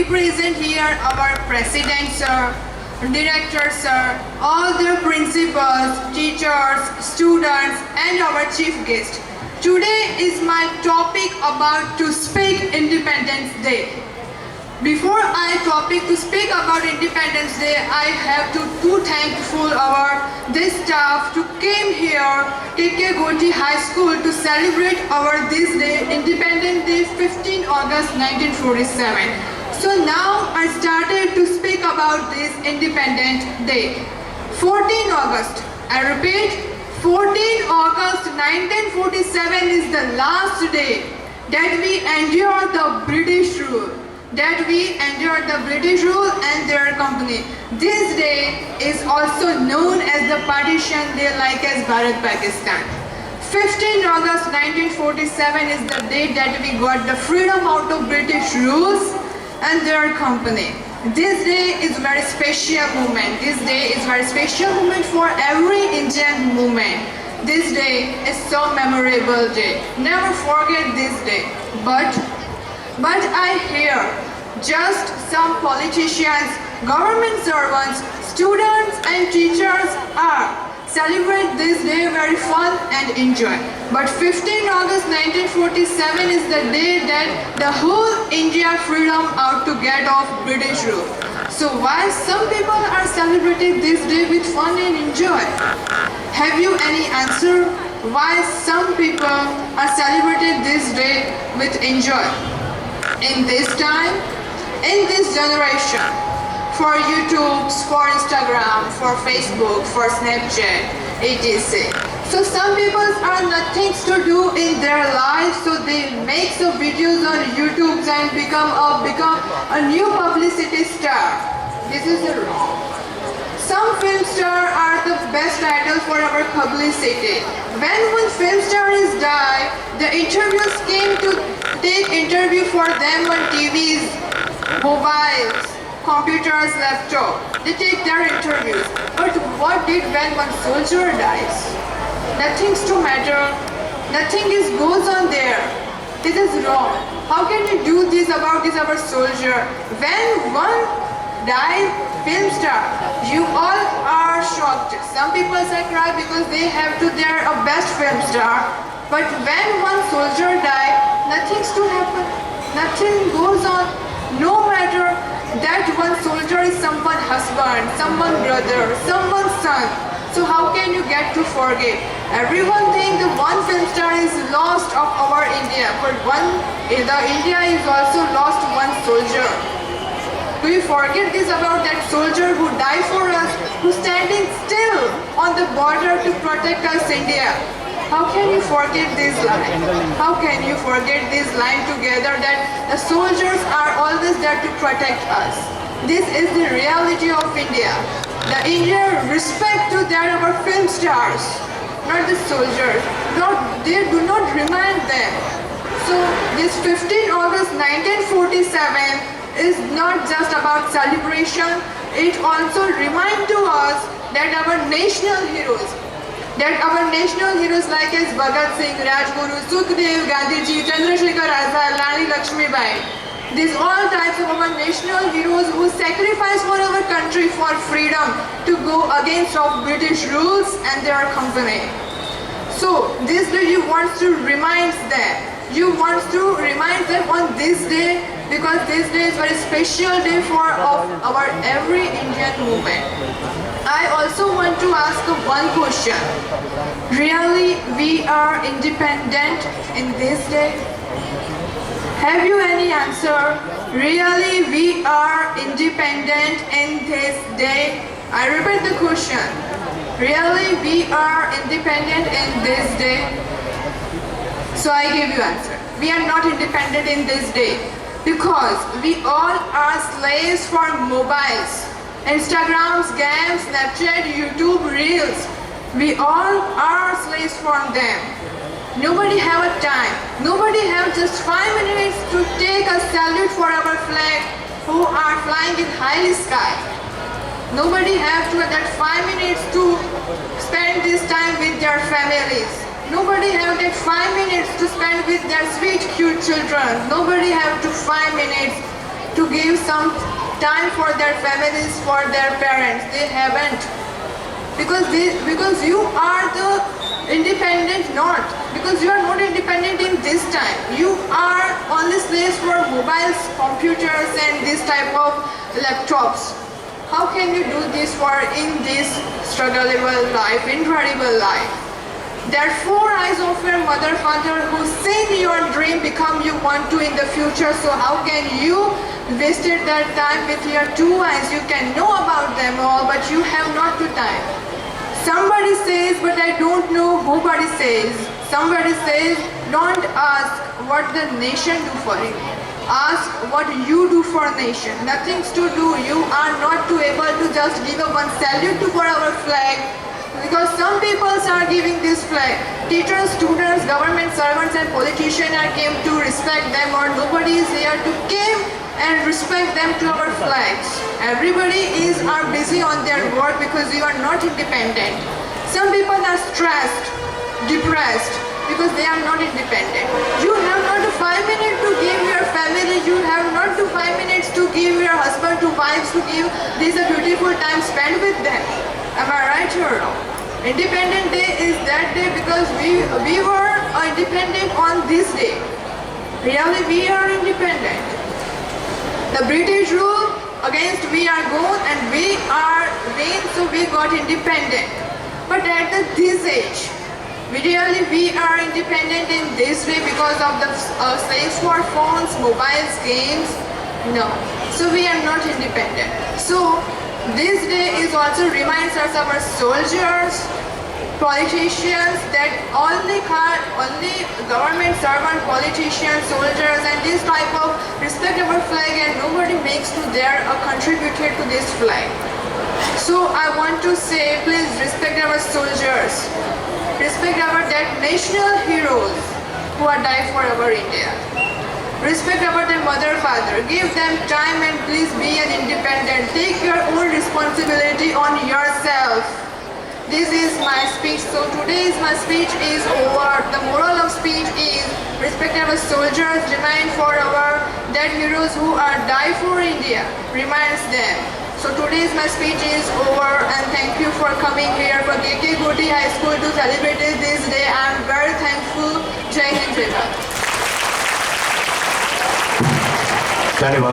present here our president sir, director sir, all the principals, teachers, students and our chief guest. Today is my topic about to speak Independence Day. Before I topic to speak about Independence Day, I have to too thankful our this staff to came here KK Goti High School to celebrate our this day Independence Day 15 August 1947. So now I started to speak about this Independence Day. 14 August. I repeat, 14 August 1947 is the last day that we endure the British rule. That we endured the British rule and their company. This day is also known as the Partition Day, like as Bharat-Pakistan. 15 August 1947 is the day that we got the freedom out of British rules and their company. This day is very special moment. This day is very special moment for every Indian woman. This day is so memorable day. Never forget this day. But I hear just some politicians, government servants, students and teachers are celebrate this day very fun and enjoy. But 15 August 1947 is the day that the whole India freedom out to get off British rule. So why some people are celebrating this day with fun and enjoy? Have you any answer why some people are celebrating this day with enjoy? In this time, in this generation, for YouTube, for Instagram, for Facebook, for Snapchat, etc. So some people are nothing to do in their life, so they make some videos on YouTube and become a new publicity star. This is wrong. Some film stars are the best idol for our publicity. When one film star is died, the interviews came to take interview for them on TVs, mobiles, computers, laptop. They take their interviews. But what did when one soldier dies? Nothing's to matter. Nothing goes on there. This is wrong. How can you do this about this our soldier? When one died, film star, you all are shocked. Some people say cry because they have to their best film star. But when one soldier died, nothing's to happen. Nothing goes on. No matter that one soldier is someone's husband, someone's brother, someone's son. So how can you get to forget? Everyone thinks the one film star is lost of our India, but the India is also lost one soldier. Do you forget this about that soldier who died for us, who's standing still on the border to protect us, India? How can you forget this line? How can you forget this line together that the soldiers are always there to protect us? This is the reality of India. The India respect to their our film stars, not the soldiers. They do not remind them. So this 15 August 1947 is not just about celebration. It also reminds to us that our national heroes like as Bhagat Singh, Rajguru, Sukhdev, Gandhiji, Chandrasekhar Azad, Rani Lakshmibai. These all types of our national heroes who sacrificed for our country for freedom to go against of British rules and their company. So this day you want to remind them. You want to remind them on this day because this day is very special day for our every Indian woman. I also want to ask one question. Really, we are independent in this day? Have you any answer? Really, we are independent in this day? I repeat the question. Really, we are independent in this day? So I give you answer. We are not independent in this day because we all are slaves for mobiles. Instagrams, games, Snapchat, YouTube, Reels. We all are slaves for them. Nobody have a time. Nobody have just 5 minutes to take a salute for our flag who are flying in high sky. Nobody have to that 5 minutes to spend this time with their families. Nobody have that 5 minutes to spend with their sweet, cute children. Nobody have to 5 minutes to give some time for their families, for their parents. They haven't. Because you are the independent not. Because you are not independent in this time. You are only slaves for mobiles, computers and this type of laptops. How can you do this for in this struggleable life, incredible life? Therefore, eyes of your mother, father who seen your dream become you want to in the future. So how can you wasted that time with your two eyes? You can know about them all, but you have not the time. Somebody says, but I don't know. Nobody says. Somebody says, don't ask what the nation do for you. Ask what you do for nation. Nothing's to do. You are not to able to just give a one salute to for our flag. Because some people are giving this flag. Teachers, students, government servants and politicians are came to respect them, or nobody is here to came and respect them to our flags. Everybody are busy on their work because you are not independent. Some people are stressed, depressed because they are not independent. You have not 5 minutes to give your family. You have not 5 minutes to give your husband, to wives, to give this a beautiful time spent with them. Am I right or wrong? Independent Day is that day because we were independent on this day. Really, we are independent. The British rule against we are gone and we are vain, so we got independent. But at this age, we are independent in this way because of the slaves for phones, mobiles, games. No, so we are not independent. So this day is also reminds us of our soldiers, politicians, that only government servant, politicians, soldiers and this type of respect our flag, and nobody makes to their contributed to this flag. So I want to say, please respect our soldiers, respect our that national heroes who are died for our India. Respect about their mother, father. Give them time and please be an independent. Take your own responsibility on yourself. This is my speech. So today's my speech is over. The moral of speech is respect our soldiers, remind for our dead heroes who are died for India. Reminds them. So today's my speech is over, and thank you for coming here for KK Goti High School to celebrate this day. I am very thankful. Jai Hind, Jai Bharat. धन्यवाद।